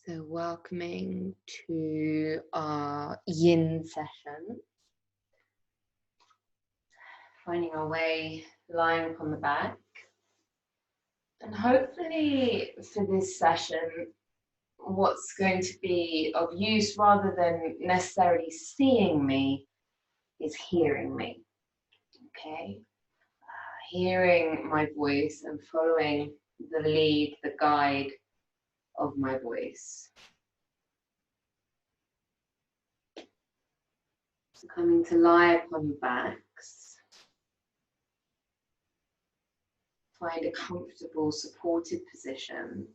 So welcoming to our yin session, finding our way lying upon the back. And hopefully for this session, what's going to be of use rather than necessarily seeing me is hearing me, okay? Hearing my voice and following the lead, the guide of my voice. So coming to lie upon your backs. Find a comfortable, supported position.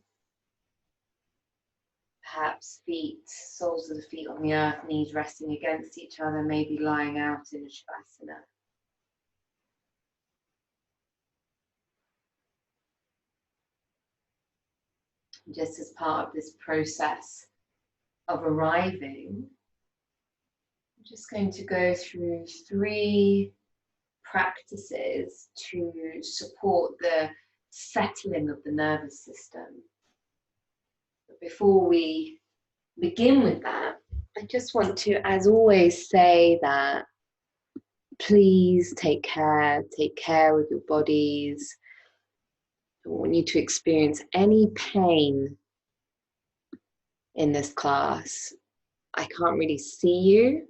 Perhaps feet, soles of the feet on the earth, knees resting against each other, maybe lying out in a Shavasana. Just as part of this process of arriving, I'm just going to go through 3 practices to support the settling of the nervous system. But before we begin with that, I just want to, as always, say that please take care with your bodies. I don't want you to experience any pain in this class. I can't really see you,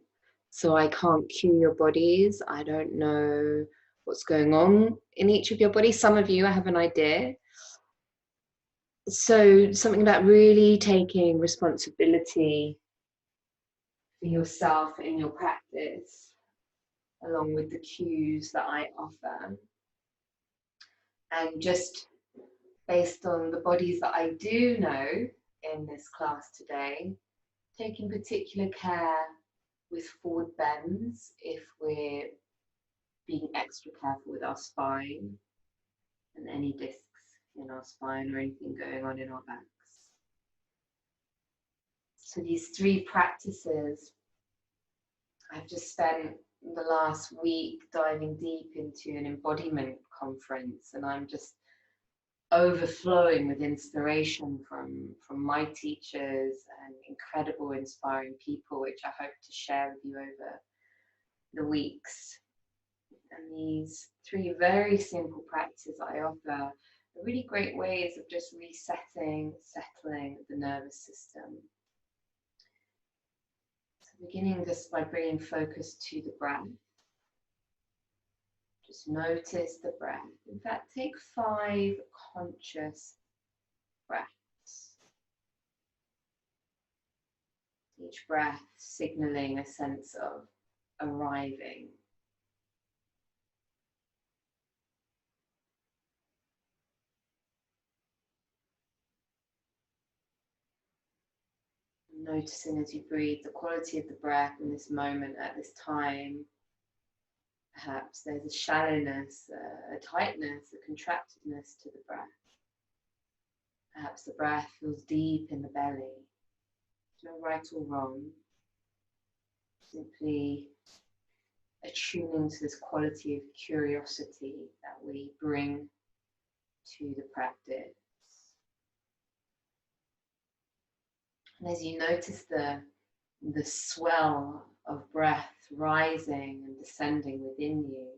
so I can't cue your bodies. I don't know what's going on in each of your bodies. Some of you, I have an idea. So something about really taking responsibility for yourself in your practice, along with the cues that I offer. And just based on the bodies that I do know in this class today, taking particular care with forward bends if we're being extra careful with our spine and any discs in our spine or anything going on in our backs. So these 3 practices, I've just spent the last week diving deep into an embodiment conference, and I'm just overflowing with inspiration from my teachers and incredible inspiring people, which I hope to share with you over the weeks. And these 3 very simple practices I offer are really great ways of just resetting, settling the nervous system. So beginning just by bringing focus to the breath. Just notice the breath. In fact, take 5 conscious breaths. Each breath signaling a sense of arriving. Noticing as you breathe the quality of the breath in this moment at this time. Perhaps there's a shallowness, a tightness, a contractedness to the breath. Perhaps the breath feels deep in the belly. No right or wrong. Simply attuning to this quality of curiosity that we bring to the practice. And as you notice the swell of breath rising and descending within you,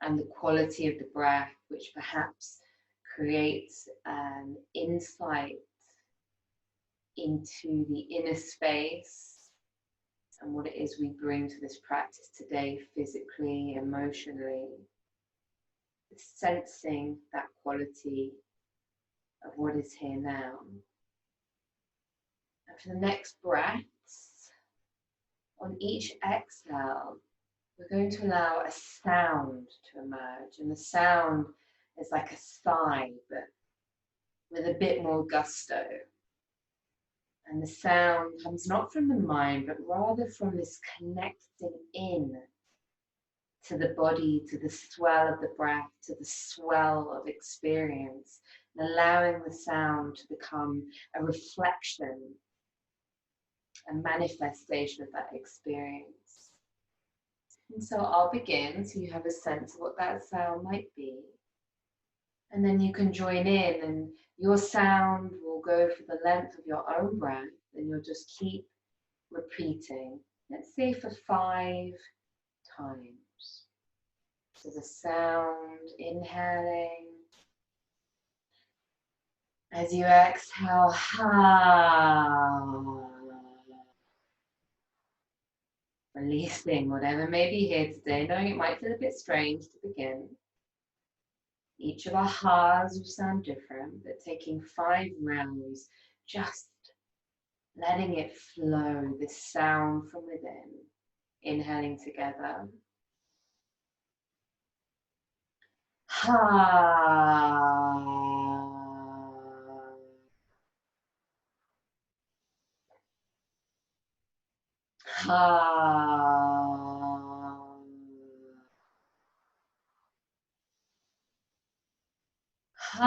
and the quality of the breath, which perhaps creates an insight into the inner space and what it is we bring to this practice today, physically, emotionally, sensing that quality of what is here now. And for the next breaths, on each exhale, we're going to allow a sound to emerge. And the sound is like a sigh, but with a bit more gusto. And the sound comes not from the mind, but rather from this connecting in to the body, to the swell of the breath, to the swell of experience, and allowing the sound to become a reflection, a manifestation of that experience. And so I'll begin so you have a sense of what that sound might be. And then you can join in, and your sound will go for the length of your own breath, and you'll just keep repeating. Let's say for 5 times. So the sound, inhaling. As you exhale, ha. Releasing whatever may be here today, knowing it might feel a bit strange to begin. Each of our ha's will sound different, but taking 5 rounds, just letting it flow, this sound from within. Inhaling together. Ha. Ha. Ha.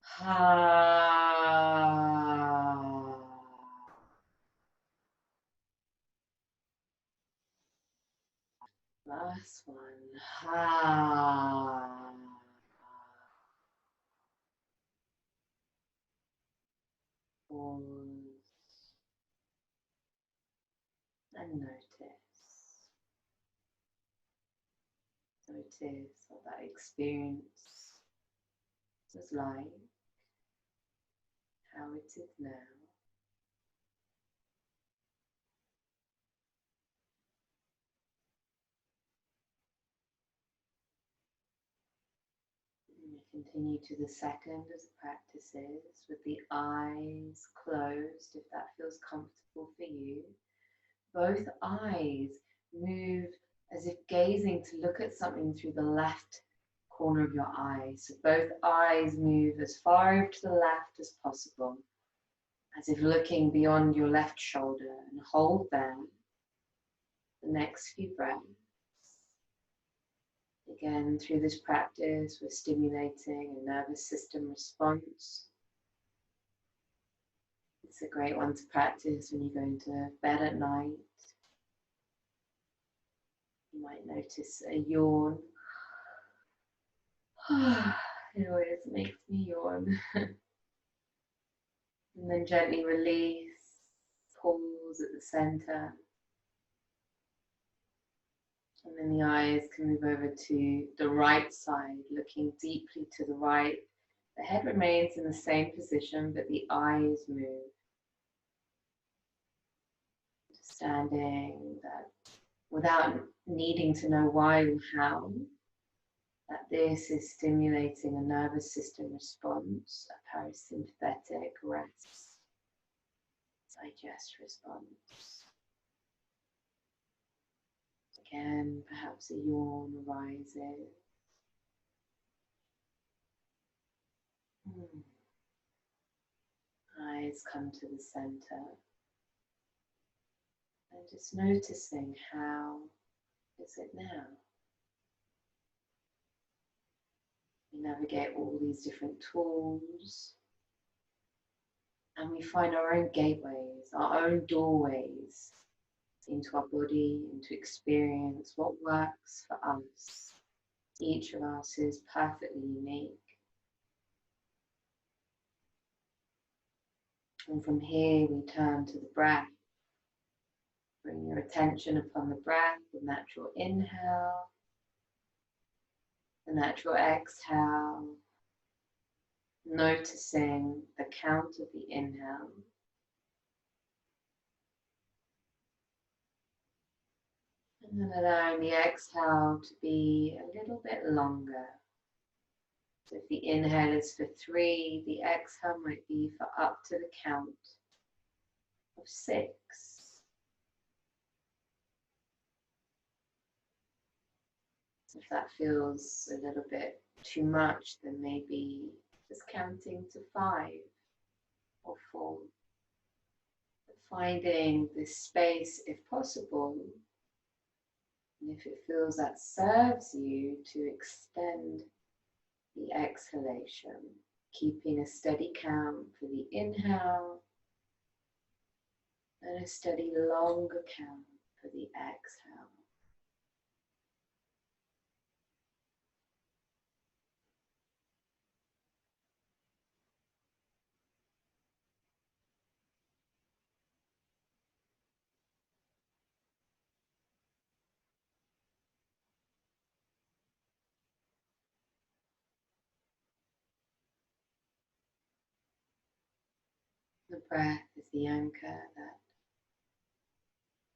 Ha. Last one. Ha. Pause and notice. Notice what that experience was like, how it is now. Continue to the second of the practices with the eyes closed if that feels comfortable for you. Both eyes move as if gazing to look at something through the left corner of your eye. So both eyes move as far over to the left as possible, as if looking beyond your left shoulder, and hold there the next few breaths. Again, through this practice, we're stimulating a nervous system response. It's a great one to practice when you're going to bed at night. You might notice a yawn. It always makes me yawn. And then gently release, pause at the center. And then the eyes can move over to the right side, looking deeply to the right. The head remains in the same position, but the eyes move. Understanding that without needing to know why or how, that this is stimulating a nervous system response, a parasympathetic rest, digest response. Again, perhaps a yawn arises. Eyes come to the center. And just noticing how is it now? We navigate all these different tools. And we find our own gateways, our own doorways into our body, into experience, what works for us. Each of us is perfectly unique. And from here we turn to the breath. Bring your attention upon the breath, the natural inhale, the natural exhale, noticing the count of the inhale. And then allowing the exhale to be a little bit longer. So if the inhale is for 3, the exhale might be for up to the count of 6. If that feels a little bit too much, then maybe just counting to 5 or 4. But finding this space if possible, and if it feels that serves you, to extend the exhalation, keeping a steady count for the inhale and a steady longer count for the exhale. The breath is the anchor that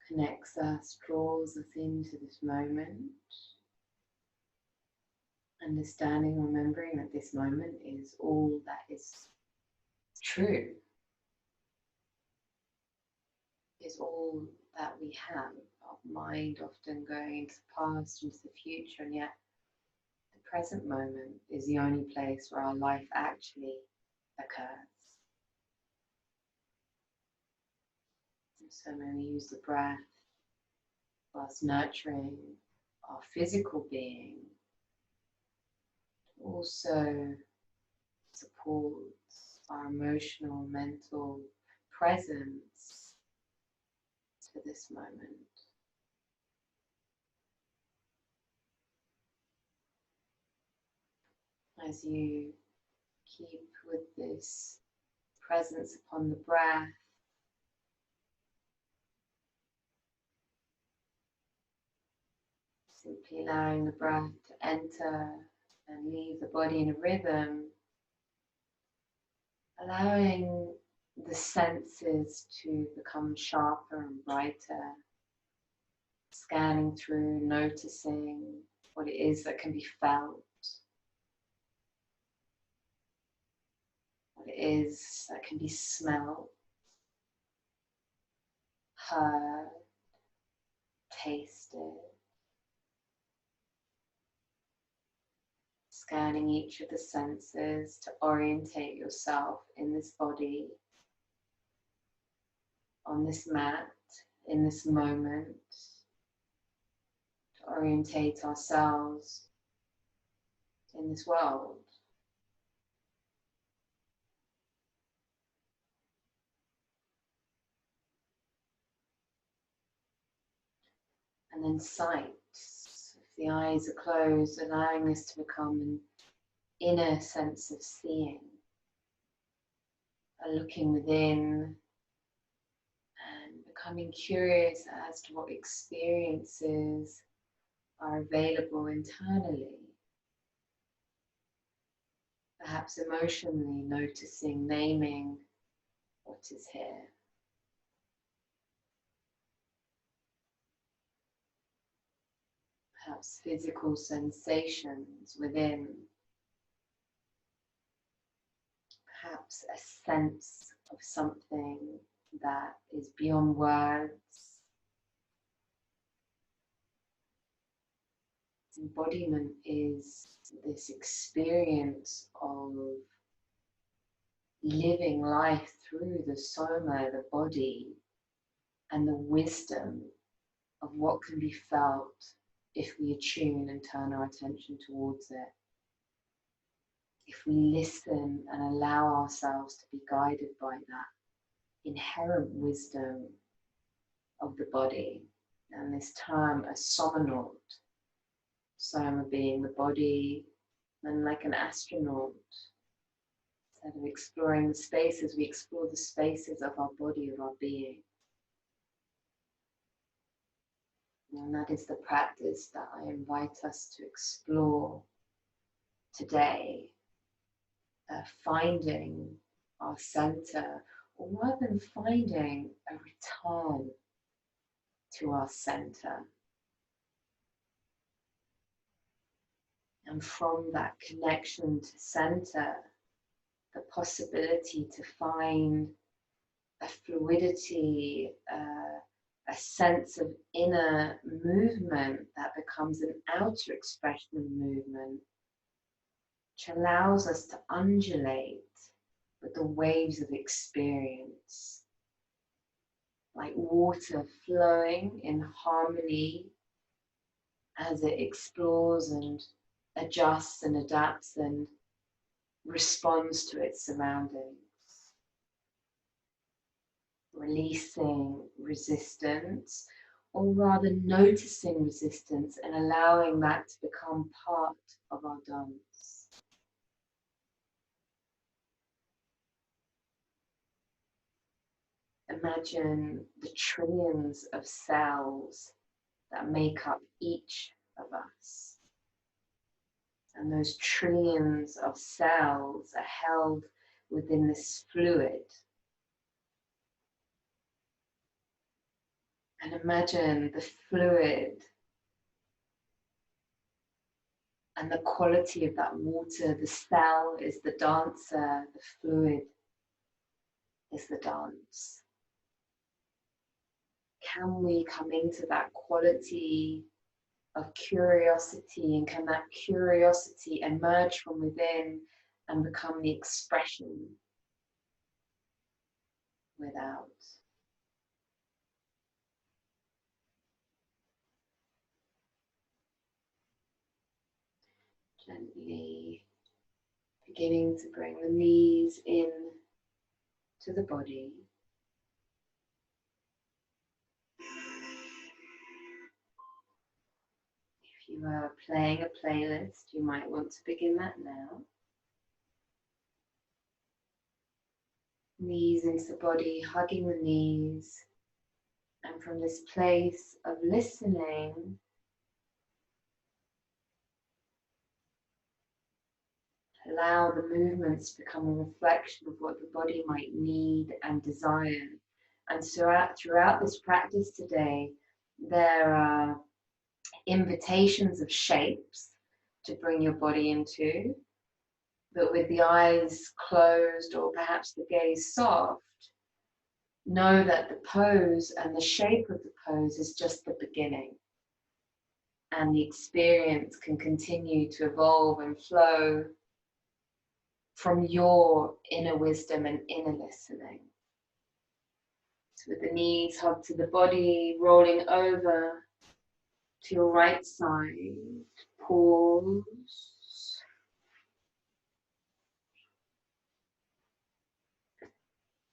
connects us, draws us into this moment. Understanding, remembering that this moment is all that is true, is all that we have. Our mind often going into the past, into the future, and yet the present moment is the only place where our life actually occurs. And so when we use the breath whilst nurturing our physical being, also supports our emotional, mental presence to this moment. As you keep with this presence upon the breath, simply allowing the breath to enter and leave the body in a rhythm, allowing the senses to become sharper and brighter, scanning through, noticing what it is that can be felt, what it is that can be smelled, heard, tasted. Scanning each of the senses to orientate yourself in this body, on this mat, in this moment, to orientate ourselves in this world. And then sight. If the eyes are closed, allowing this to become an inner sense of seeing, a looking within, and becoming curious as to what experiences are available internally. Perhaps emotionally noticing, naming what is here. Perhaps physical sensations within. Perhaps a sense of something that is beyond words. Embodiment is this experience of living life through the soma, the body, and the wisdom of what can be felt if we attune and turn our attention towards it. If we listen and allow ourselves to be guided by that inherent wisdom of the body. And this term, a somanaut, soma being the body, and like an astronaut, instead of exploring the spaces, we explore the spaces of our body, of our being. And that is the practice that I invite us to explore today, finding our center, or rather than finding a return to our center. And from that connection to center, the possibility to find a fluidity, a sense of inner movement that becomes an outer expression of movement, which allows us to undulate with the waves of experience, like water flowing in harmony as it explores and adjusts and adapts and responds to its surroundings. Releasing resistance, or rather noticing resistance and allowing that to become part of our dance. Imagine the trillions of cells that make up each of us. And those trillions of cells are held within this fluid, And imagine the fluid and the quality of that water. The cell is the dancer, the fluid is the dance. Can we come into that quality of curiosity, and can that curiosity emerge from within and become the expression without? Gently beginning to bring the knees in to the body. If you are playing a playlist, you might want to begin that now. Knees into the body, hugging the knees. And from this place of listening, allow the movements to become a reflection of what the body might need and desire. And so throughout this practice today, there are invitations of shapes to bring your body into, but with the eyes closed or perhaps the gaze soft, know that the pose and the shape of the pose is just the beginning. And the experience can continue to evolve and flow from your inner wisdom and inner listening. So with the knees hugged to the body, rolling over to your right side, pause.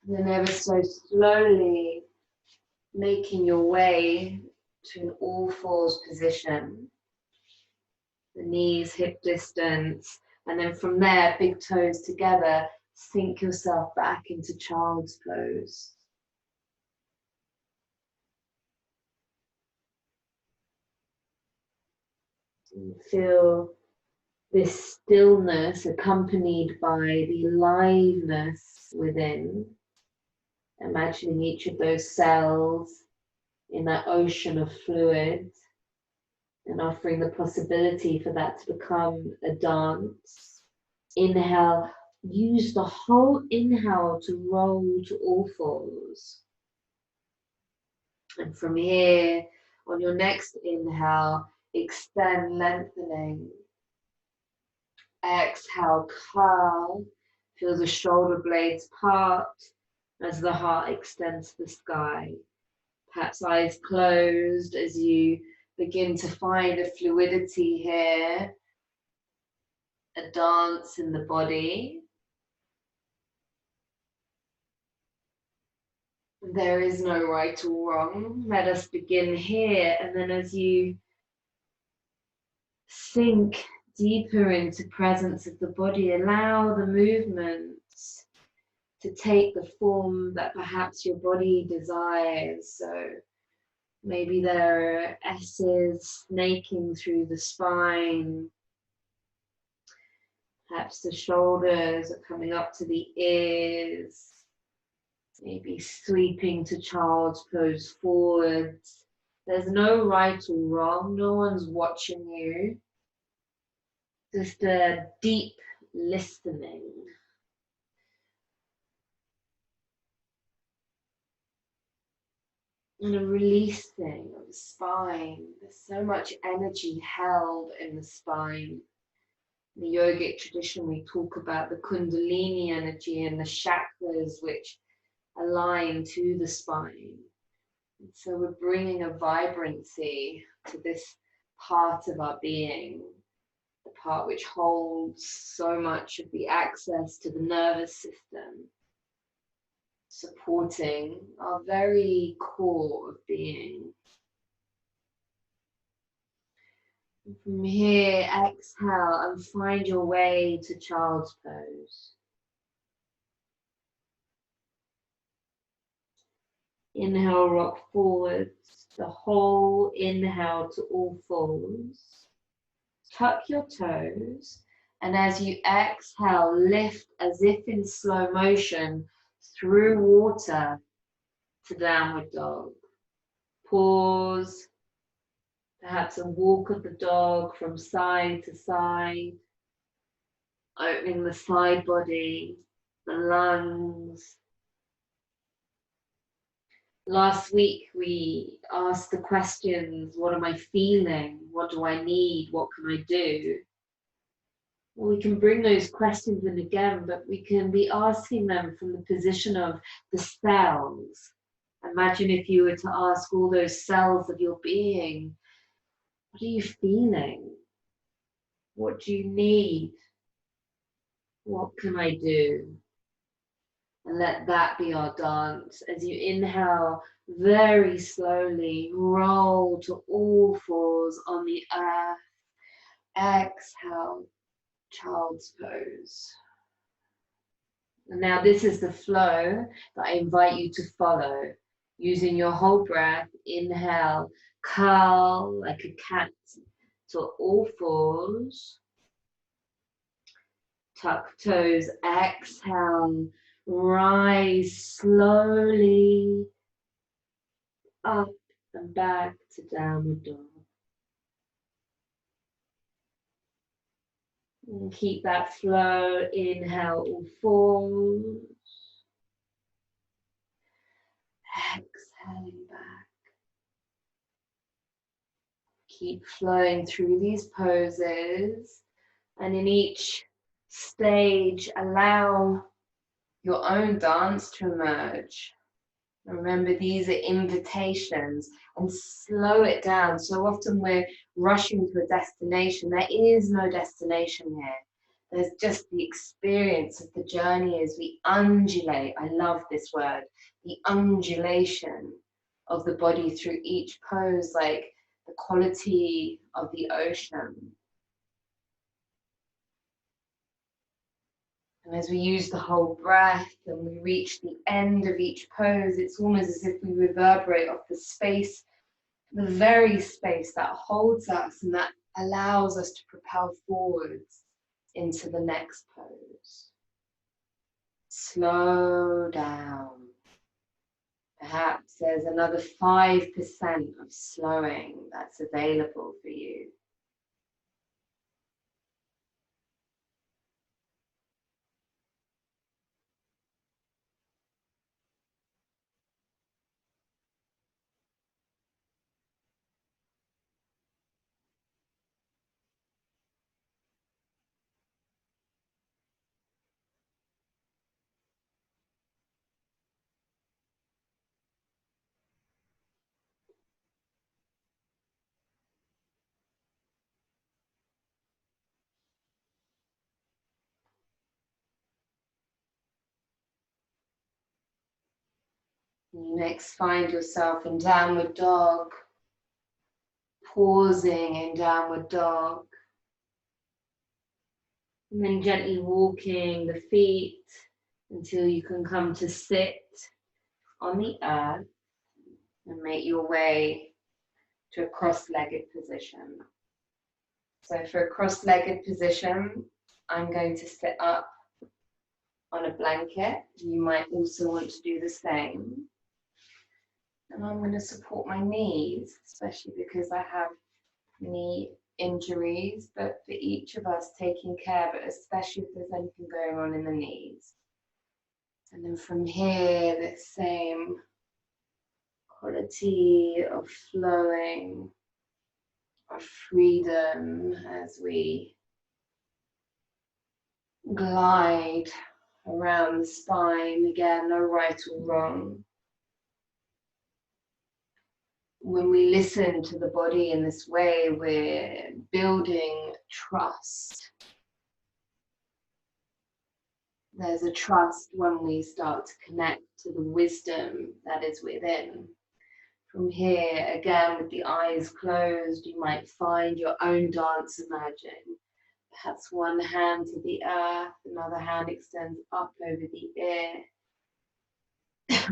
And then ever so slowly making your way to an all fours position. The knees hip distance, and then from there, big toes together, sink yourself back into child's pose. And feel this stillness accompanied by the aliveness within. Imagining each of those cells in that ocean of fluid and offering the possibility for that to become a dance. Inhale, use the whole inhale to roll to all fours. And from here, on your next inhale, extend, lengthening. Exhale, curl. Feel the shoulder blades part as the heart extends to the sky. Perhaps eyes closed as you begin to find a fluidity here, a dance in the body. There is no right or wrong. Let us begin here, and then as you sink deeper into presence of the body, allow the movements to take the form that perhaps your body desires. So maybe there are S's snaking through the spine. Perhaps the shoulders are coming up to the ears. Maybe sweeping to child's pose forwards. There's no right or wrong. No one's watching you. Just a deep listening. And a releasing of the spine. There's so much energy held in the spine. In the yogic tradition, we talk about the Kundalini energy and the chakras which align to the spine. And so we're bringing a vibrancy to this part of our being, the part which holds so much of the access to the nervous system, supporting our very core of being. And from here, exhale and find your way to child's pose. Inhale, rock forwards, the whole inhale to all fours. Tuck your toes, and as you exhale, lift as if in slow motion through water to downward dog. pause, perhaps a walk of the dog from side to side, opening the side body, the lungs. Last week we asked the questions, what am I feeling? What do I need? What can I do? Well, we can bring those questions in again, but we can be asking them from the position of the cells. Imagine if you were to ask all those cells of your being, what are you feeling? What do you need? What can I do? And let that be our dance. As you inhale, very slowly roll to all fours on the earth. Exhale, child's pose. And now this is the flow that I invite you to follow. Using your whole breath, inhale, curl like a cat to all fours. Tuck toes, exhale, rise slowly up and back to downward dog. And keep that flow, inhale all fours. Exhaling back. Keep flowing through these poses, and in each stage, allow your own dance to emerge. And remember, these are invitations, and slow it down. So often we're rushing to a destination. There is no destination here. There's just the experience of the journey as we undulate. I love this word, the undulation of the body through each pose, like the quality of the ocean. And as we use the whole breath and we reach the end of each pose, it's almost as if we reverberate off the space, the very space that holds us and that allows us to propel forwards into the next pose. Slow down. Perhaps there's another 5% of slowing that's available for you. You next find yourself in downward dog, pausing in downward dog, and then gently walking the feet until you can come to sit on the earth and make your way to a cross-legged position. So for a cross-legged position, I'm going to sit up on a blanket. You might also want to do the same. And I'm going to support my knees, especially because I have knee injuries, but for each of us taking care, but especially if there's anything going on in the knees. And then from here, the same quality of flowing, of freedom as we glide around the spine. Again, no right or wrong. When we listen to the body in this way, we're building trust. There's a trust when we start to connect to the wisdom that is within. From here, again, with the eyes closed, you might find your own dance emerging. Perhaps one hand to the earth, another hand extends up over the ear.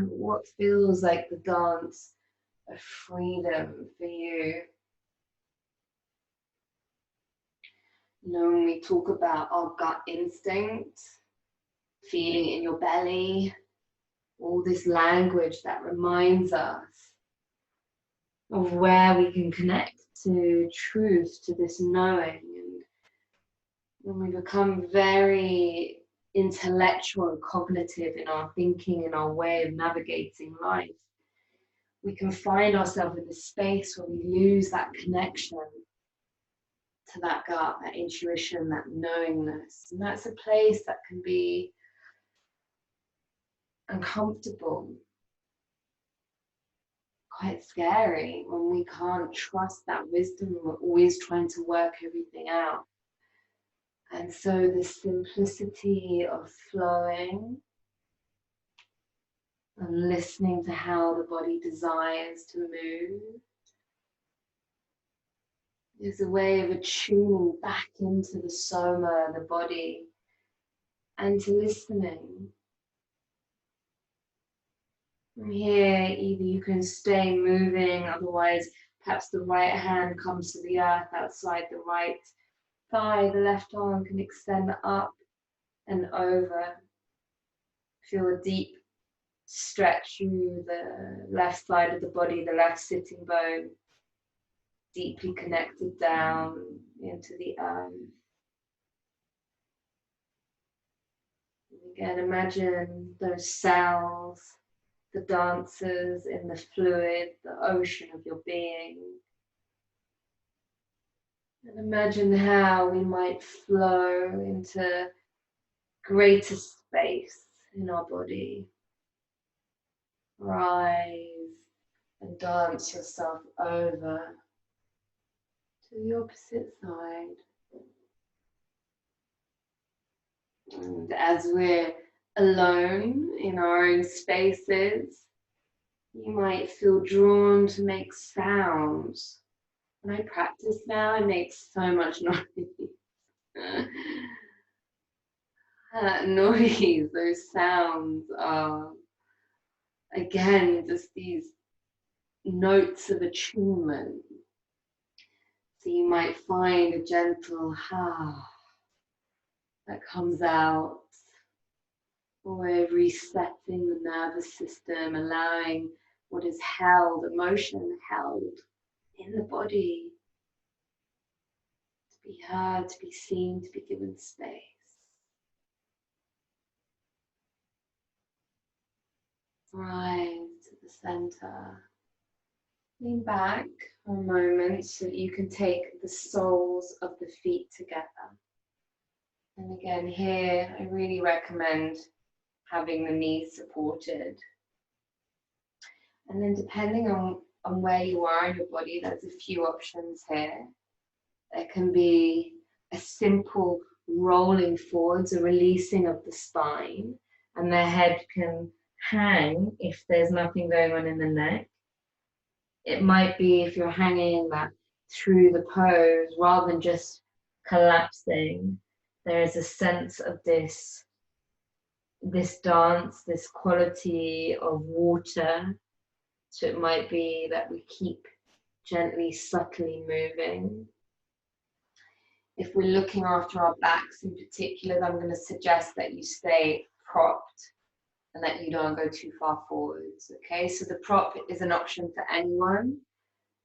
What feels like the dance of freedom for you? You know, when we talk about our gut instinct, feeling in your belly, all this language that reminds us of where we can connect to truth, to this knowing. And when we become very intellectual and cognitive in our thinking and our way of navigating life, we can find ourselves in this space where we lose that connection to that gut, that intuition, that knowingness. And that's a place that can be uncomfortable, quite scary, when we can't trust that wisdom. We're always trying to work everything out. And so the simplicity of flowing and listening to how the body desires to move is a way of attuning back into the soma, the body, and to listening. From here, either you can stay moving, otherwise perhaps the right hand comes to the earth outside the right thigh, the left arm can extend up and over. Feel a deep stretch through the left side of the body, the left sitting bone, deeply connected down into the earth. And again, imagine those cells, the dancers in the fluid, the ocean of your being. And imagine how we might flow into greater space in our body. Rise and dance yourself over to the opposite side. And as we're alone in our own spaces, you might feel drawn to make sounds. When I practice now, I make so much noise. That noise, those sounds are, again, just these notes of attunement. So you might find a gentle ha that comes out, a way of resetting the nervous system, allowing what is held, emotion held in the body, to be heard, to be seen, to be given space. Rise to the center. Lean back for a moment so that you can take the soles of the feet together. And again, here I really recommend having the knees supported. And then depending on where you are in your body, there's a few options here. There can be a simple rolling forwards, a releasing of the spine, and the head can hang if there's nothing going on in the neck. It might be if you're hanging that through the pose, rather than just collapsing, there is a sense of this dance, this quality of water. So it might be that we keep gently, subtly moving. If we're looking after our backs in particular, I'm going to suggest that you stay propped and that you don't go too far forwards. Okay, so the prop is an option for anyone.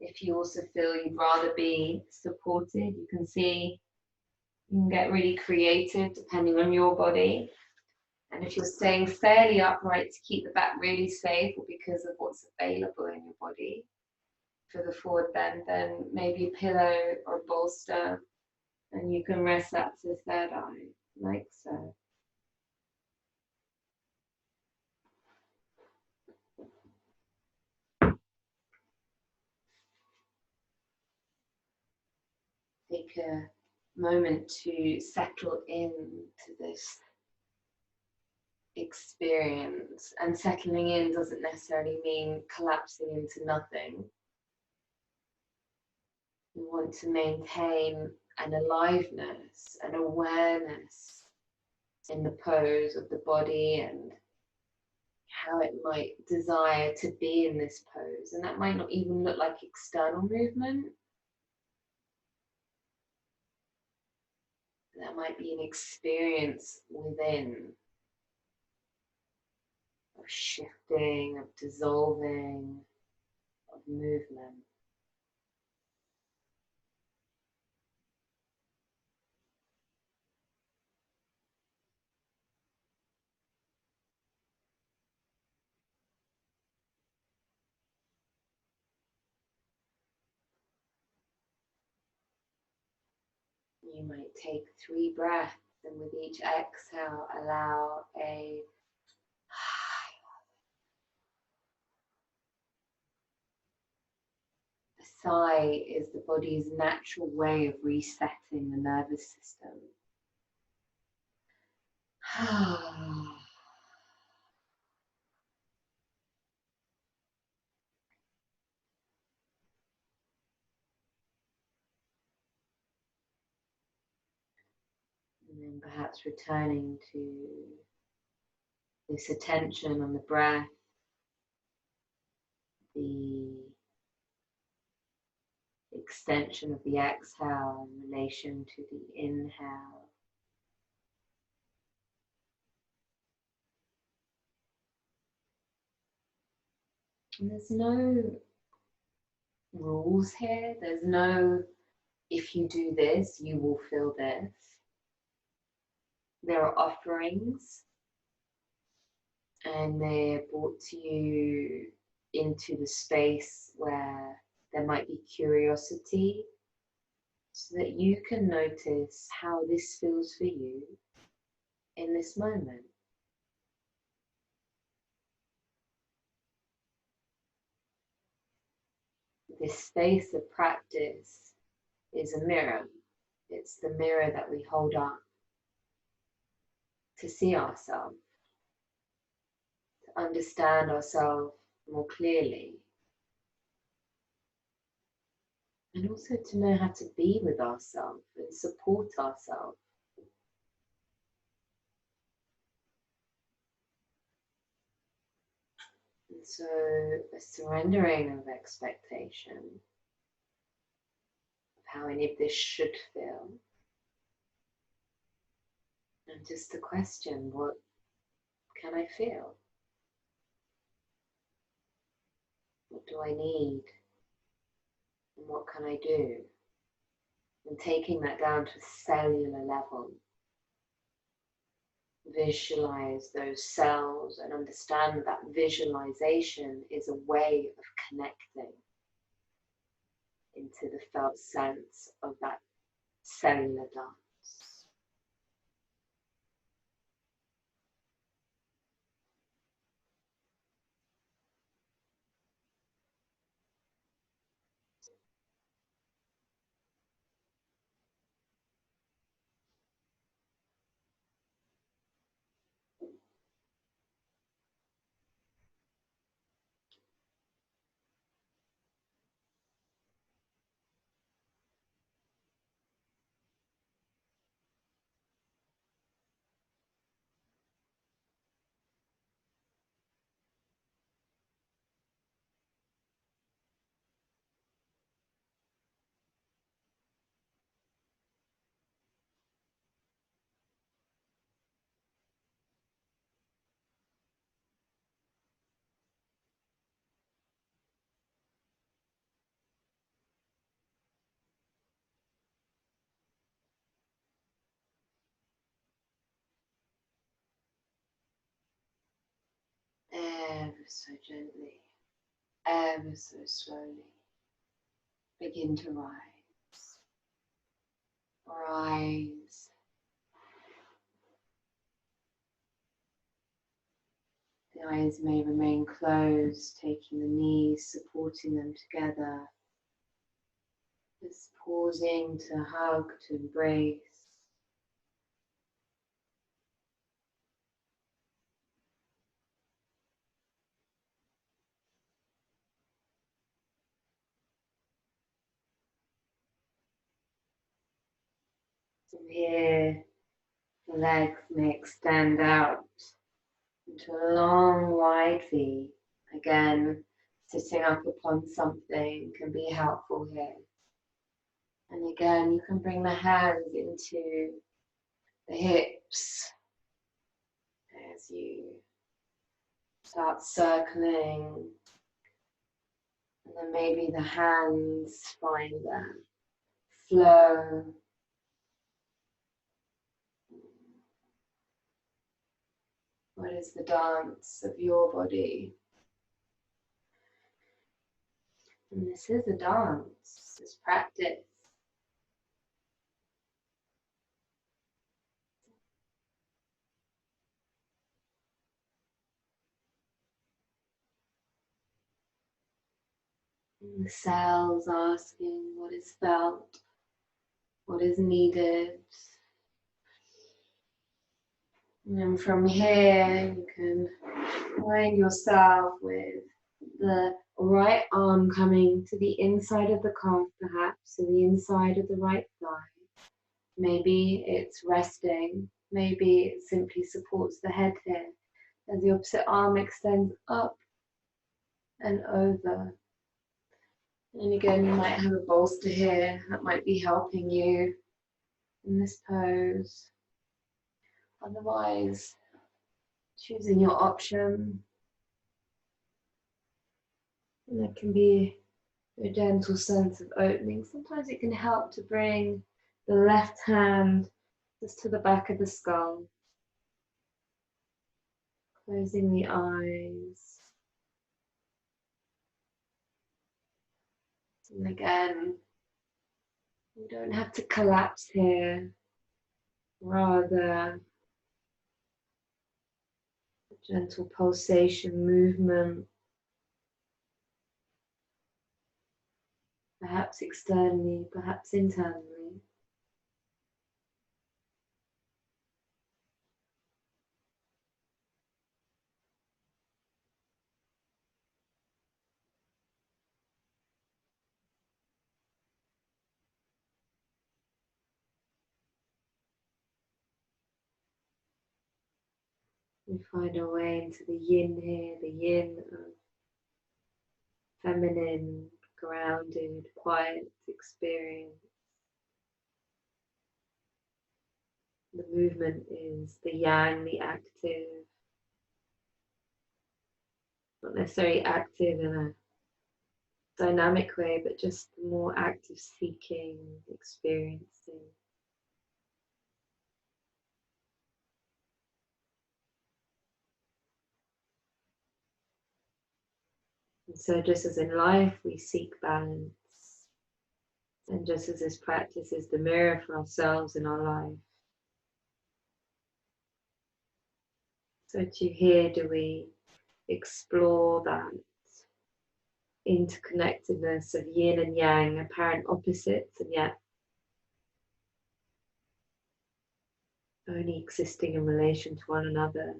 If you also feel you'd rather be supported, you can see you can get really creative depending on your body. And if you're staying fairly upright to keep the back really safe, or because of what's available in your body for the forward bend, then maybe a pillow or a bolster, and you can rest that to the third eye, like so. Take a moment to settle into this experience. And settling in doesn't necessarily mean collapsing into nothing. We want to maintain an aliveness, an awareness in the pose of the body and how it might desire to be in this pose. And that might not even look like external movement. That might be an experience within, of shifting, of dissolving, of movement. You might take 3 breaths, and with each exhale, allow a sigh is the body's natural way of resetting the nervous system. And then perhaps returning to this attention on the breath, the extension of the exhale in relation to the inhale. And there's no rules here. There's no, if you do this, you will feel this. There are offerings, and they're brought to you into the space where there might be curiosity, so that you can notice how this feels for you in this moment. This space of practice is a mirror. It's the mirror that we hold up to see ourselves, to understand ourselves more clearly, and also to know how to be with ourselves and support ourselves. And so a surrendering of expectation of how any of this should feel. And just the question, what can I feel? What do I need? And what can I do? And taking that down to a cellular level. Visualize those cells and understand that visualization is a way of connecting into the felt sense of that cellular dance. Ever so gently, ever so slowly, begin to rise. Rise. The eyes may remain closed, taking the knees, supporting them together. Just pausing to hug, to embrace. From here, the legs may extend out into a long, wide V. Again, sitting up upon something can be helpful here. And again, you can bring the hands into the hips as you start circling. And then maybe the hands find that flow. What is the dance of your body? And this is a dance, this practice. The cells asking what is felt, what is needed. And then from here, you can find yourself with the right arm coming to the inside of the calf, perhaps, to the inside of the right thigh. Maybe it's resting. Maybe it simply supports the head here as the opposite arm extends up and over. And again, you might have a bolster here that might be helping you in this pose. Otherwise, choosing your option. And there can be a gentle sense of opening. Sometimes it can help to bring the left hand just to the back of the skull. Closing the eyes. And again, you don't have to collapse here. Rather, a gentle pulsation, movement. Perhaps externally, perhaps internally. We find our way into the yin here, the yin of feminine, grounded, quiet experience. The movement is the yang, the active, not necessarily active in a dynamic way, but just the more active seeking, experiencing. And so just as in life, we seek balance. And just as this practice is the mirror for ourselves in our life, so too here do we explore that interconnectedness of yin and yang, apparent opposites, and yet only existing in relation to one another.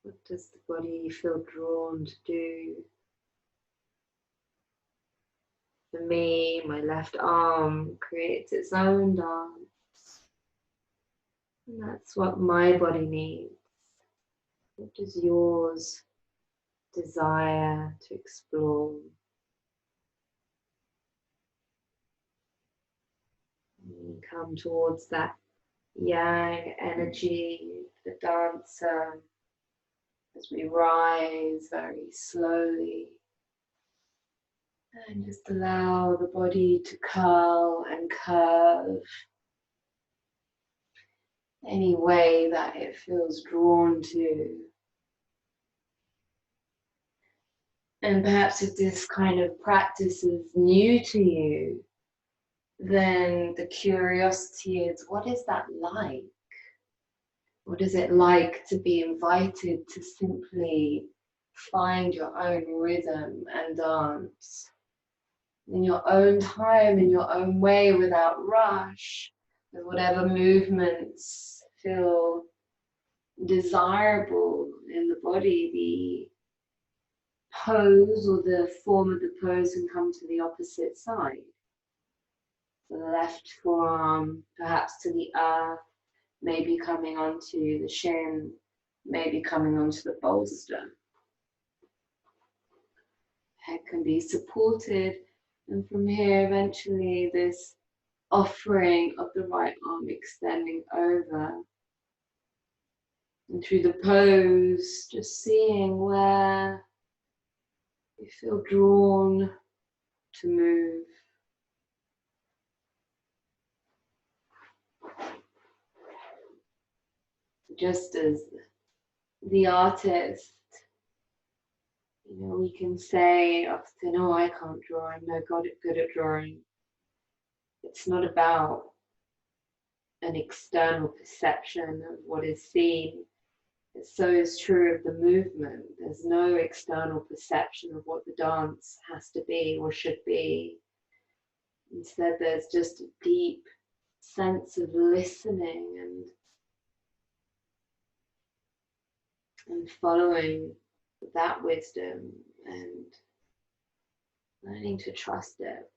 What does the body feel drawn to do? For me, my left arm creates its own dance. And that's what my body needs. What does yours desire to explore? And come towards that yang energy, the dancer, as we rise very slowly. And just allow the body to curl and curve any way that it feels drawn to. And perhaps if this kind of practice is new to you, then the curiosity is, what is that like? What is it like to be invited to simply find your own rhythm and dance in your own time, in your own way, without rush, with whatever movements feel desirable in the body? The pose or the form of the pose can come to the opposite side. So the left forearm perhaps to the earth, maybe coming onto the shin, maybe coming onto the bolster. Head can be supported, and from here eventually this offering of the right arm extending over. And through the pose, just seeing where you feel drawn to move. Just as the artist We can say often, oh, I can't draw, I'm no good at drawing. It's not about an external perception of what is seen. So is true of the movement. There's no external perception of what the dance has to be or should be. Instead, there's just a deep sense of listening and following that wisdom and learning to trust it.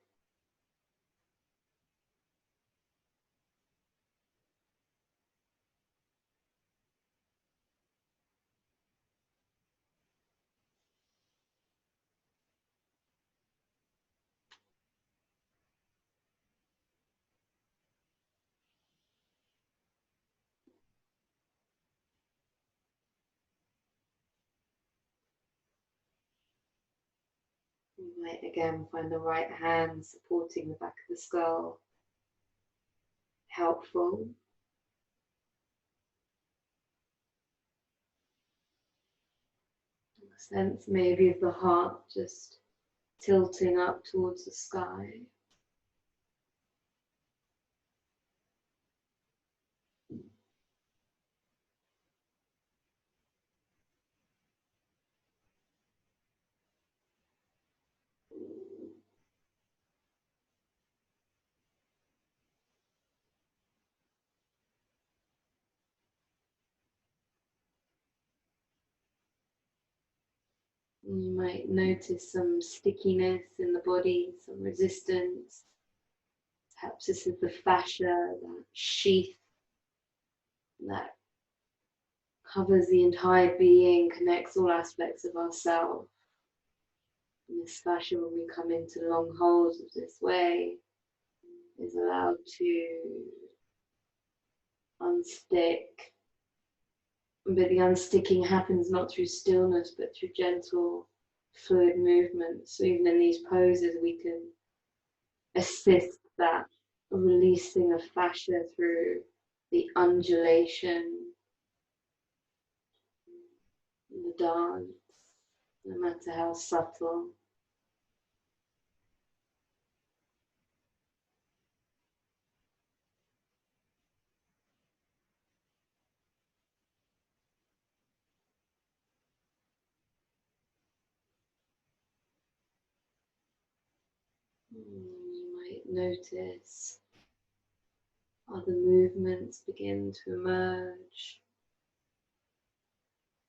You might again find the right hand supporting the back of the skull helpful. A sense maybe of the heart just tilting up towards the sky. You might notice some stickiness in the body, some resistance. Perhaps this is the fascia, that sheath that covers the entire being, connects all aspects of ourselves. And this fascia, when we come into long holds of this way, is allowed to unstick. But the unsticking happens not through stillness, but through gentle, fluid movement. So even in these poses, we can assist that releasing of fascia through the undulation in the dance, no matter how subtle. You might notice other movements begin to emerge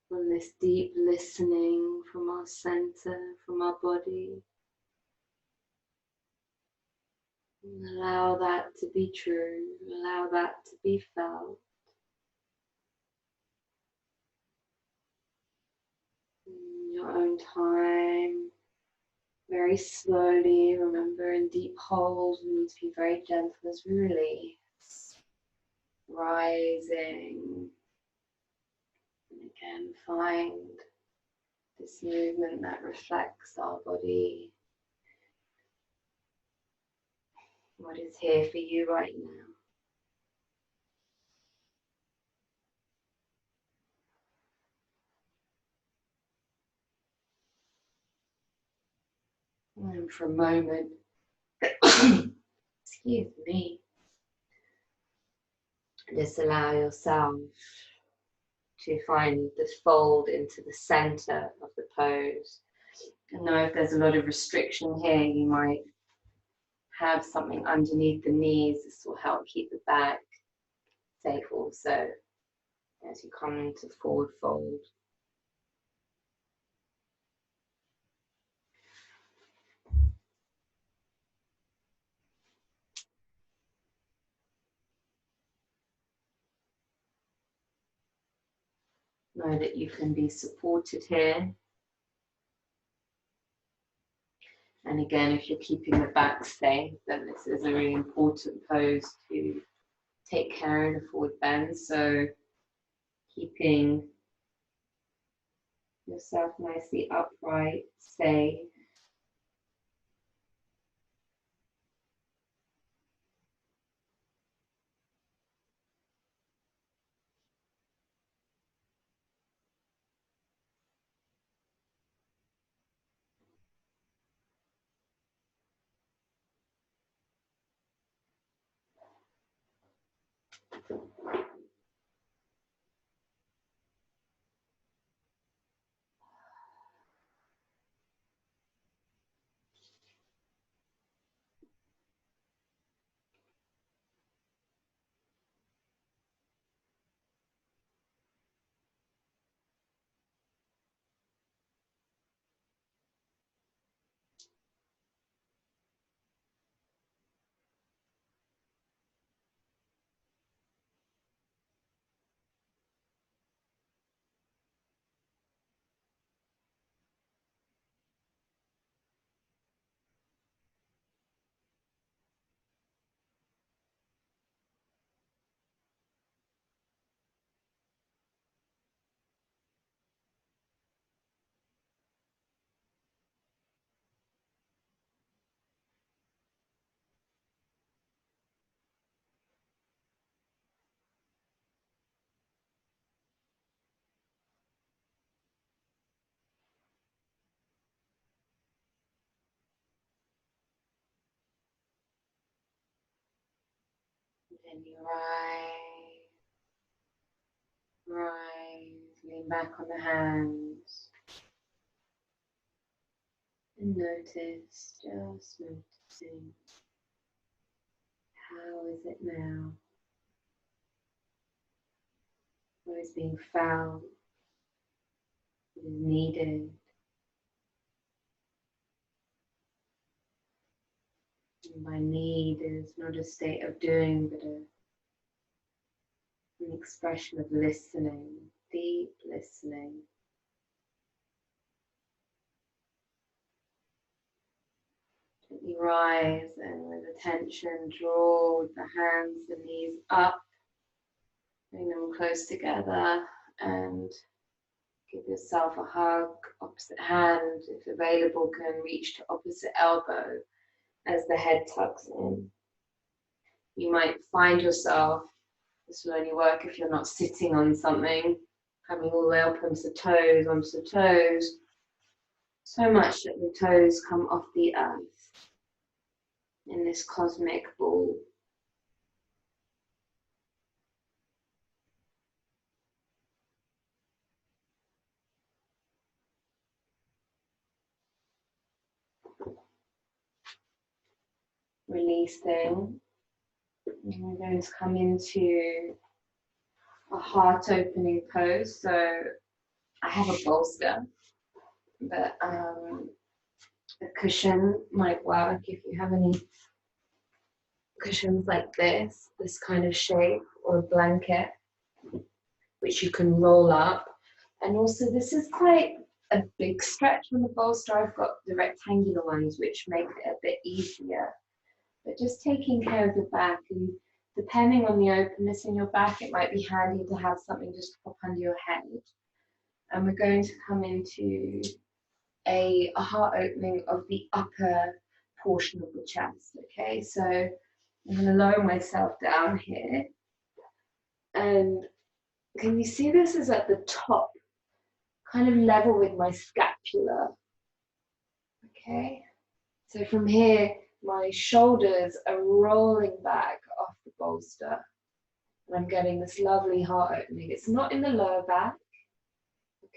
from this deep listening from our center, from our body. And allow that to be true, allow that to be felt. In your own time, very slowly, remember in deep hold, we need to be very gentle as we release. Rising. And again, find this movement that reflects our body. What is here for you right now? And for a moment, excuse me, just allow yourself to find this fold into the center of the pose. And know if there's a lot of restriction here, you might have something underneath the knees. This will help keep the back safe also as you come into forward fold. Know that you can be supported here. And again, if you're keeping the back safe, then this is a really important pose to take care in a forward bend. So keeping yourself nicely upright, safe. Then you rise, lean back on the hands, and notice, just noticing, how is it now? What is being felt? What is needed? And by need is not a state of doing, but an expression of listening, deep listening. Gently rise and with attention draw the hands and knees up, bring them close together and give yourself a hug. Opposite hand, if available, can reach to opposite elbow as the head tucks in. You might find yourself, this will only work if you're not sitting on something, coming all the way up onto the toes, so much that the toes come off the earth in this cosmic ball. Releasing. And we're going to come into a heart opening pose. So I have a bolster, but a cushion might work if you have any cushions like this kind of shape, or a blanket which you can roll up. And also this is quite a big stretch on the bolster. I've got the rectangular ones which make it a bit easier. But just taking care of your back, and depending on the openness in your back, it might be handy to have something just pop under your head. And we're going to come into a heart opening of the upper portion of the chest. Okay, so I'm going to lower myself down here, and can you see this is at the top, kind of level with my scapula? Okay, so from here my shoulders are rolling back off the bolster, and I'm getting this lovely heart opening. It's not in the lower back.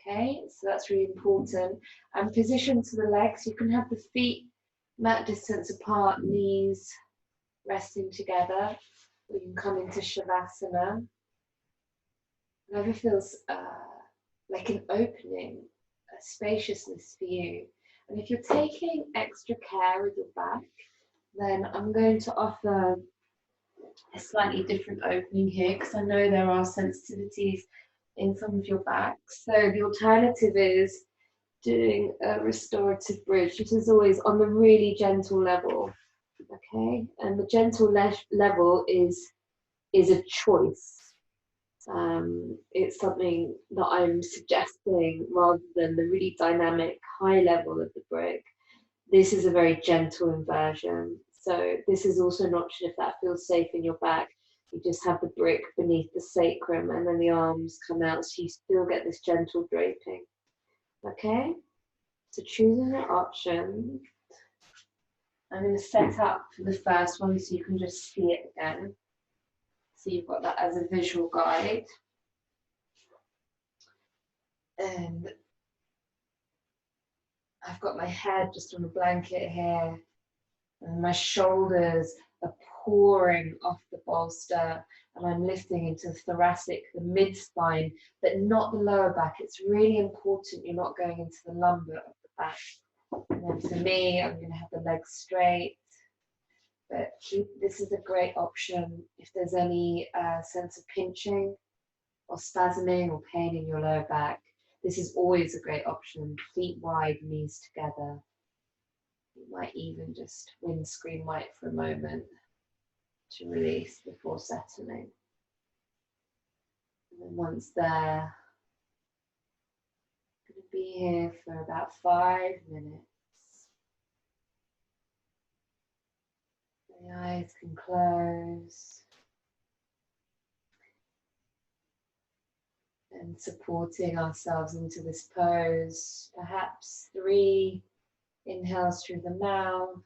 Okay, so that's really important. And position to the legs, you can have the feet mat distance apart, knees resting together. We can come into Shavasana. Whatever feels like an opening, a spaciousness for you. And if you're taking extra care with your back, then I'm going to offer a slightly different opening here, because I know there are sensitivities in some of your back. So the alternative is doing a restorative bridge, which is always on the really gentle level. Okay, and the gentle level is a choice. It's something that I'm suggesting rather than the really dynamic high level of the brick. This is a very gentle inversion. So this is also an option if that feels safe in your back. You just have the brick beneath the sacrum and then the arms come out, so you still get this gentle draping. Okay, so choosing an option. I'm going to set up for the first one so you can just see it again. So you've got that as a visual guide. And I've got my head just on a blanket here, and my shoulders are pouring off the bolster, and I'm lifting into the thoracic, the mid-spine, but not the lower back. It's really important you're not going into the lumbar of the back. And then for me, I'm going to have the legs straight. But this is a great option if there's any sense of pinching or spasming or pain in your lower back. This is always a great option. Feet wide, knees together. You might even just windscreen wipe for a moment to release before settling. And then once there, I'm going to be here for about 5 minutes. The eyes can close. And supporting ourselves into this pose, perhaps 3 inhales through the mouth,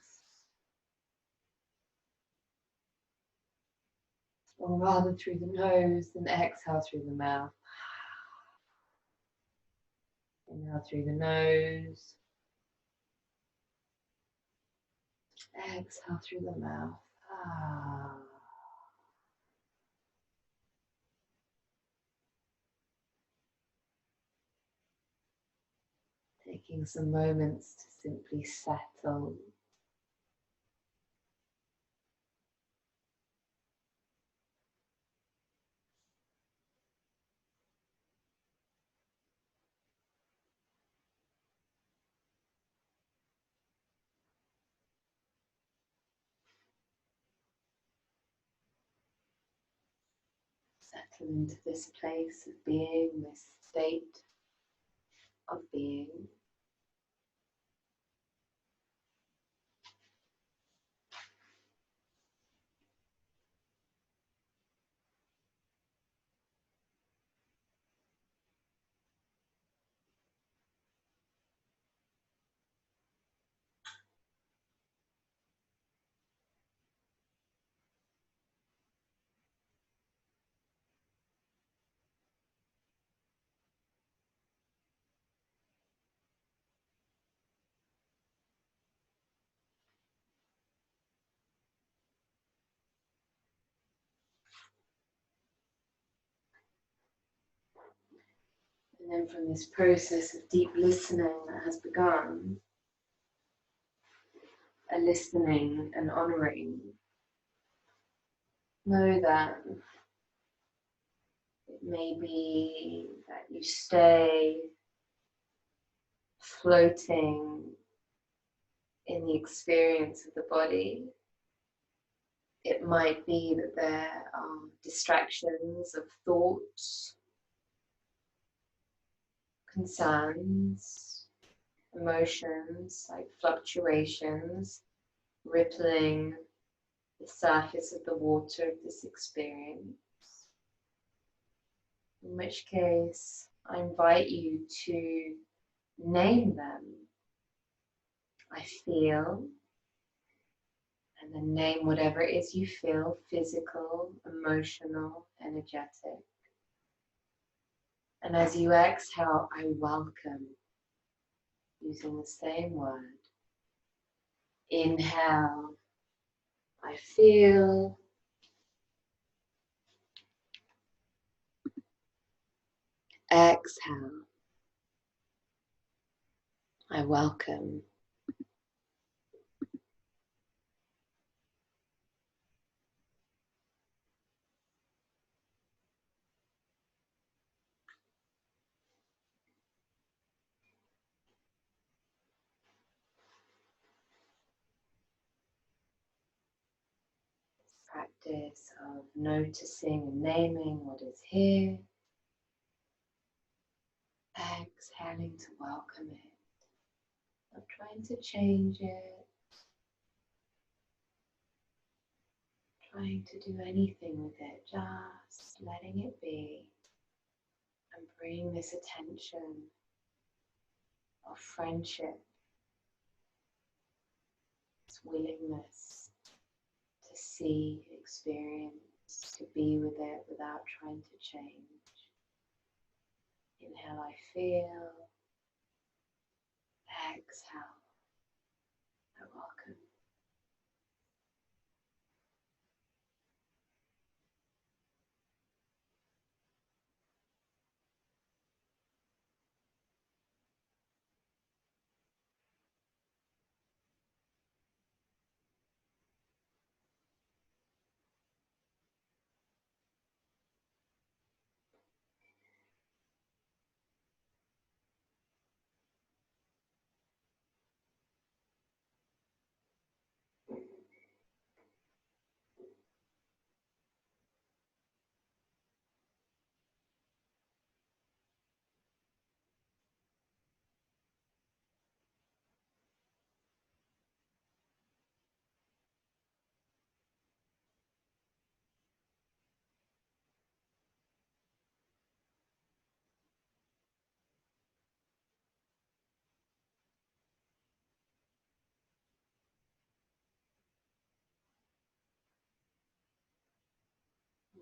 or rather through the nose, then exhale through the mouth. Inhale through the nose, exhale through the mouth. Taking some moments to simply settle. Settle into this place of being, this state of being. And then from this process of deep listening that has begun, a listening and honoring, know that it may be that you stay floating in the experience of the body. It might be that there are distractions of thoughts, concerns, emotions like fluctuations, rippling the surface of the water of this experience. In which case, I invite you to name them. I feel, and then name whatever it is you feel, physical, emotional, energetic. And as you exhale, I welcome, using the same word. Inhale, I feel. Exhale, I welcome. Practice of noticing and naming what is here. Exhaling to welcome it. Not trying to change it. Trying to do anything with it. Just letting it be. And bring this attention of friendship. This willingness to see, experience, to be with it without trying to change. Inhale, I feel. Exhale, I welcome.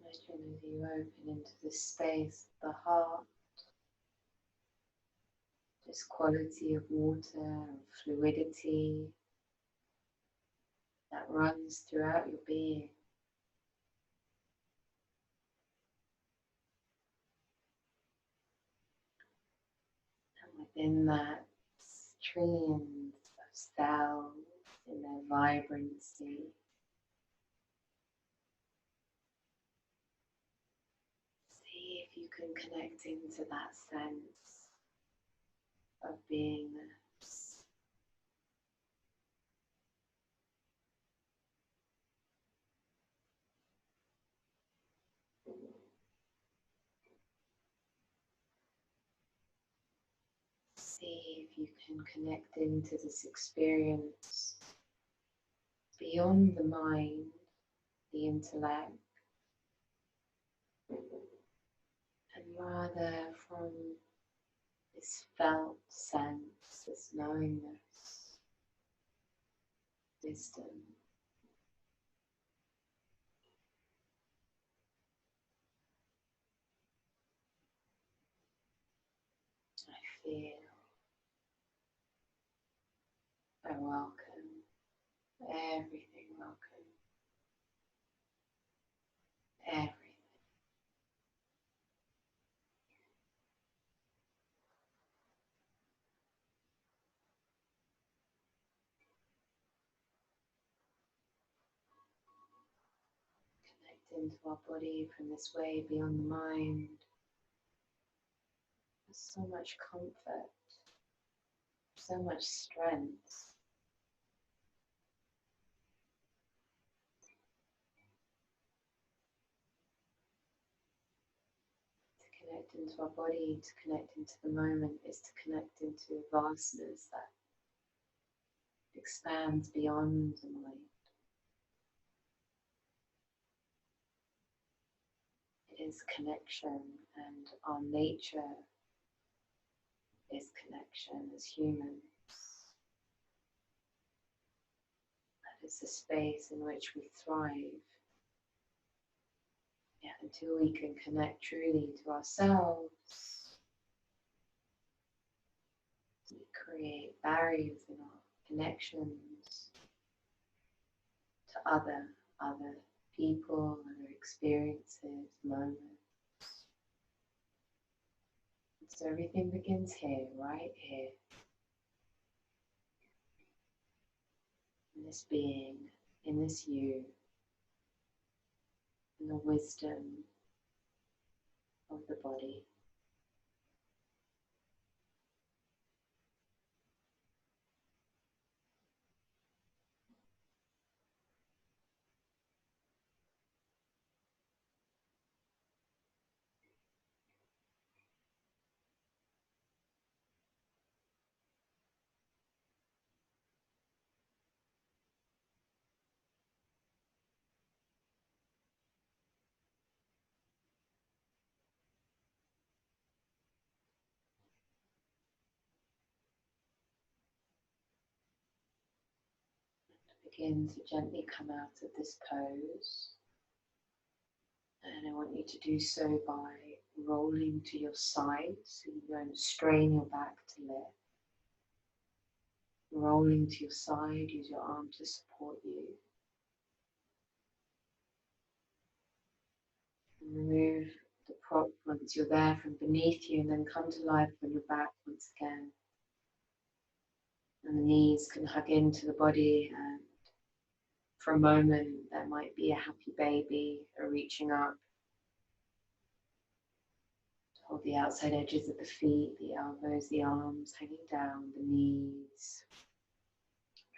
Imagine as you open into the space of the heart, this quality of water and fluidity that runs throughout your being. And within that, streams of cells in their vibrancy. See if you can connect into that sense of beingness. See if you can connect into this experience beyond the mind, the intellect, and rather from this felt sense, this knowingness, wisdom. I feel, I welcome, everything welcome, everything. Connect into our body from this way beyond the mind. There's so much comfort, so much strength. To connect into our body, to connect into the moment, is to connect into vastness that expands beyond the mind. It is connection, and our nature is connection as humans. That is the space in which we thrive. Yeah, until we can connect truly to ourselves, we create barriers in our connections to other people, other experiences, moments. So everything begins here, right here, in this being, in this you, in the wisdom of the body. Begin to gently come out of this pose. And I want you to do so by rolling to your side, so you don't strain your back to lift. Rolling to your side, use your arm to support you. And remove the prop once you're there from beneath you, and then come to life on your back once again. And the knees can hug into the body, and for a moment there might be a happy baby or reaching up. Hold the outside edges of the feet, the elbows, the arms hanging down, the knees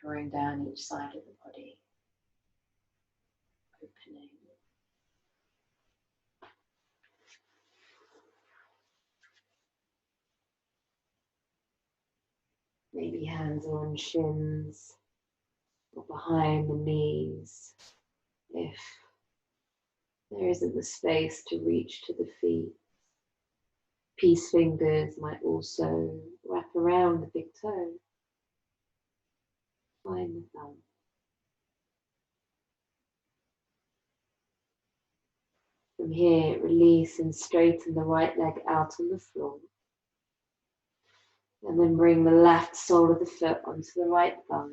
drawing down each side of the body, opening. Maybe hands on shins or behind the knees if there isn't the space to reach to the feet. Peace fingers might also wrap around the big toe. Find the thumb. From here, release and straighten the right leg out on the floor. And then bring the left sole of the foot onto the right thigh.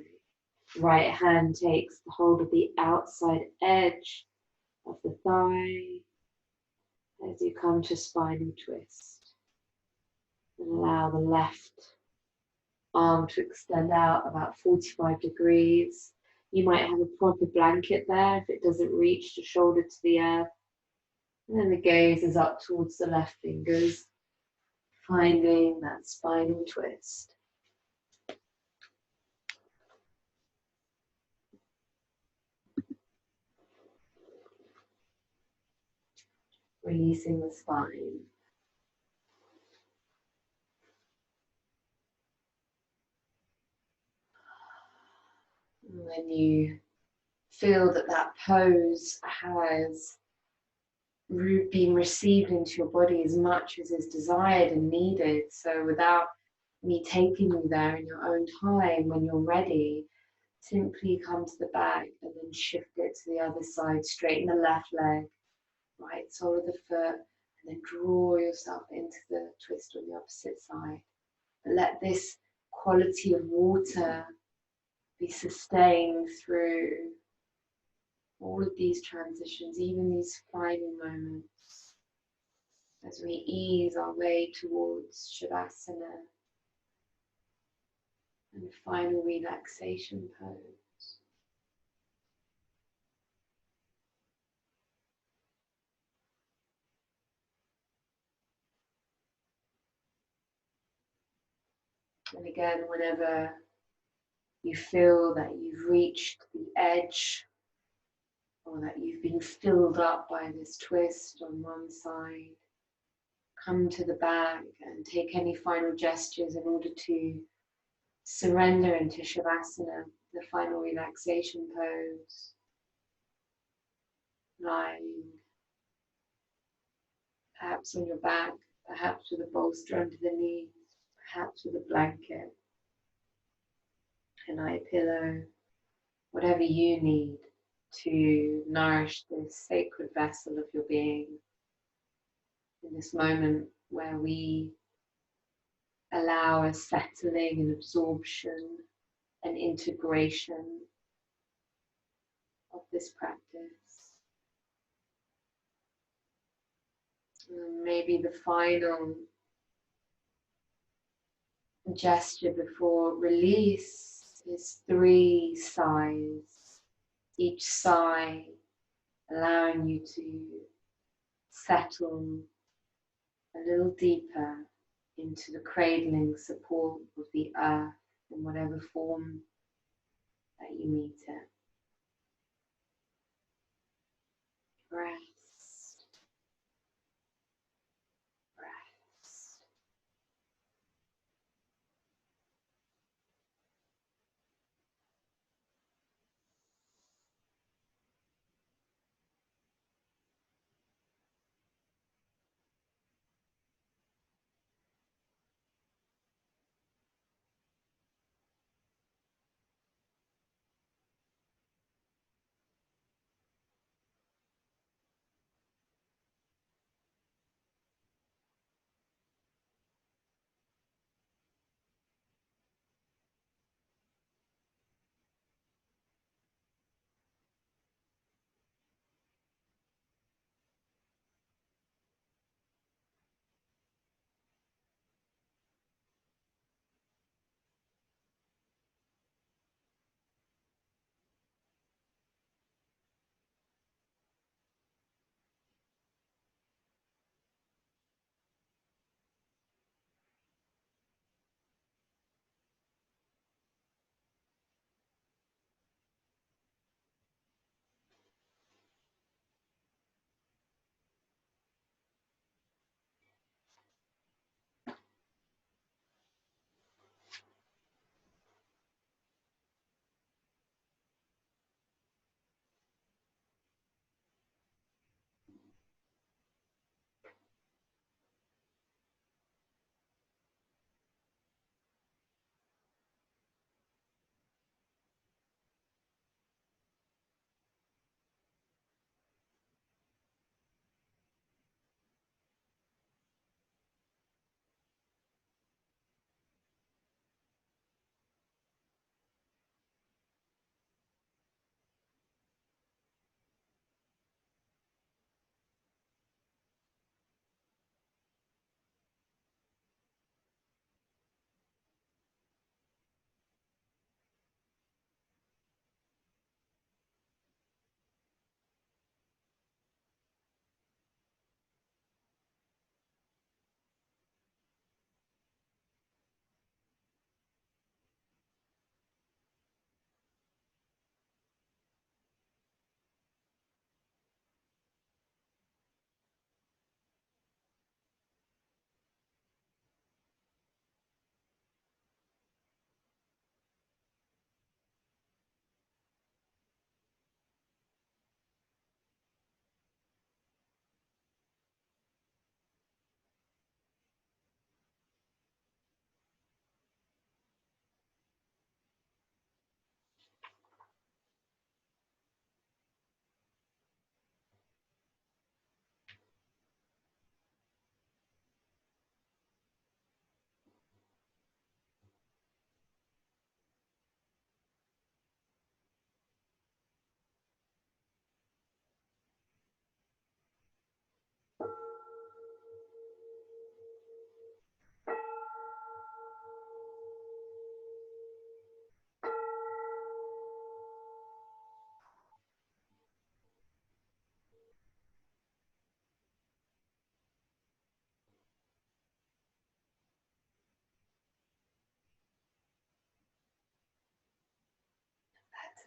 Right hand takes the hold of the outside edge of the thigh as you come to spinal twist. And allow the left arm to extend out about 45 degrees. You might have a proper blanket there if it doesn't reach the shoulder to the earth. And then the gaze is up towards the left fingers, finding that spinal twist. Releasing the spine. When you feel that that pose has been received into your body as much as is desired and needed, so without me taking you there in your own time, when you're ready, simply come to the back and then shift it to the other side, straighten the left leg, right sole of the foot, and then draw yourself into the twist on the opposite side. But let this quality of water be sustained through all of these transitions, even these final moments, as we ease our way towards Shavasana and final relaxation pose. And again, whenever you feel that you've reached the edge or that you've been filled up by this twist on one side, come to the back and take any final gestures in order to surrender into Shavasana, the final relaxation pose. Lying perhaps on your back, perhaps with a bolster under the knees, perhaps with a blanket, an eye pillow, whatever you need to nourish this sacred vessel of your being in this moment where we allow a settling and absorption and integration of this practice. And maybe the final gesture before release is 3 sighs, each sigh allowing you to settle a little deeper into the cradling support of the earth in whatever form that you meet it. Rest, rest.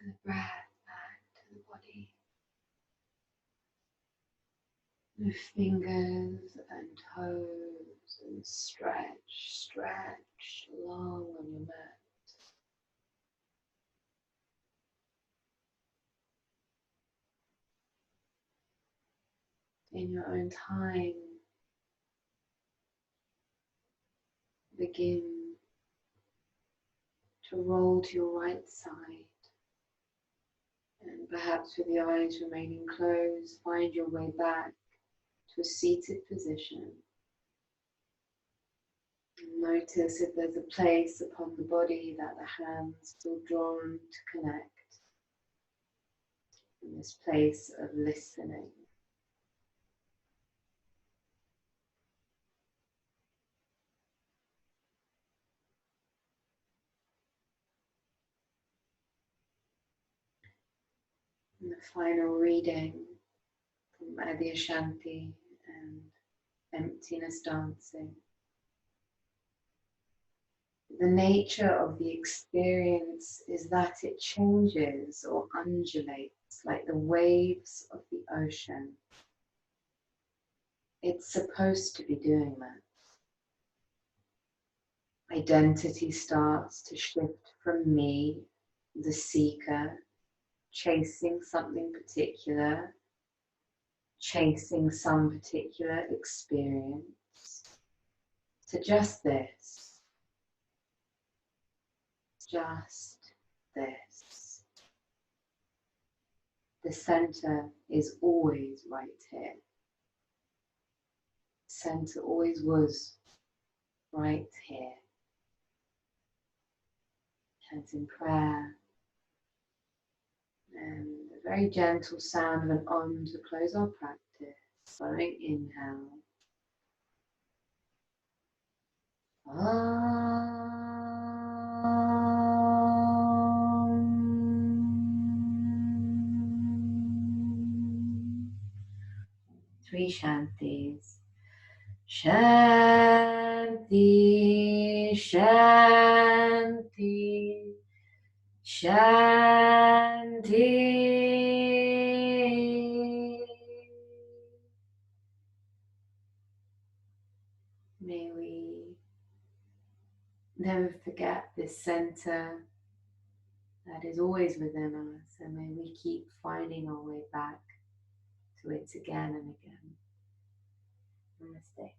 to the breath, back to the body. Move fingers and toes and stretch long on your mat. In your own time, begin to roll to your right side, and perhaps with the eyes remaining closed, find your way back to a seated position. Notice if there's a place upon the body that the hands feel drawn to connect, in this place of listening. And the final reading from Adyashanti and Emptiness Dancing. The nature of the experience is that it changes or undulates like the waves of the ocean. It's supposed to be doing that. Identity starts to shift from me, the seeker, chasing something particular, chasing some particular experience, to just this, just this. The center is always right here. Center always was right here. Hands in prayer. And a very gentle sound of an Om to close our practice. Following inhale. Om. 3 Shantis. Shanti, Shanti, Shanti. May we never forget this center that is always within us, and may we keep finding our way back to it again and again. Namaste.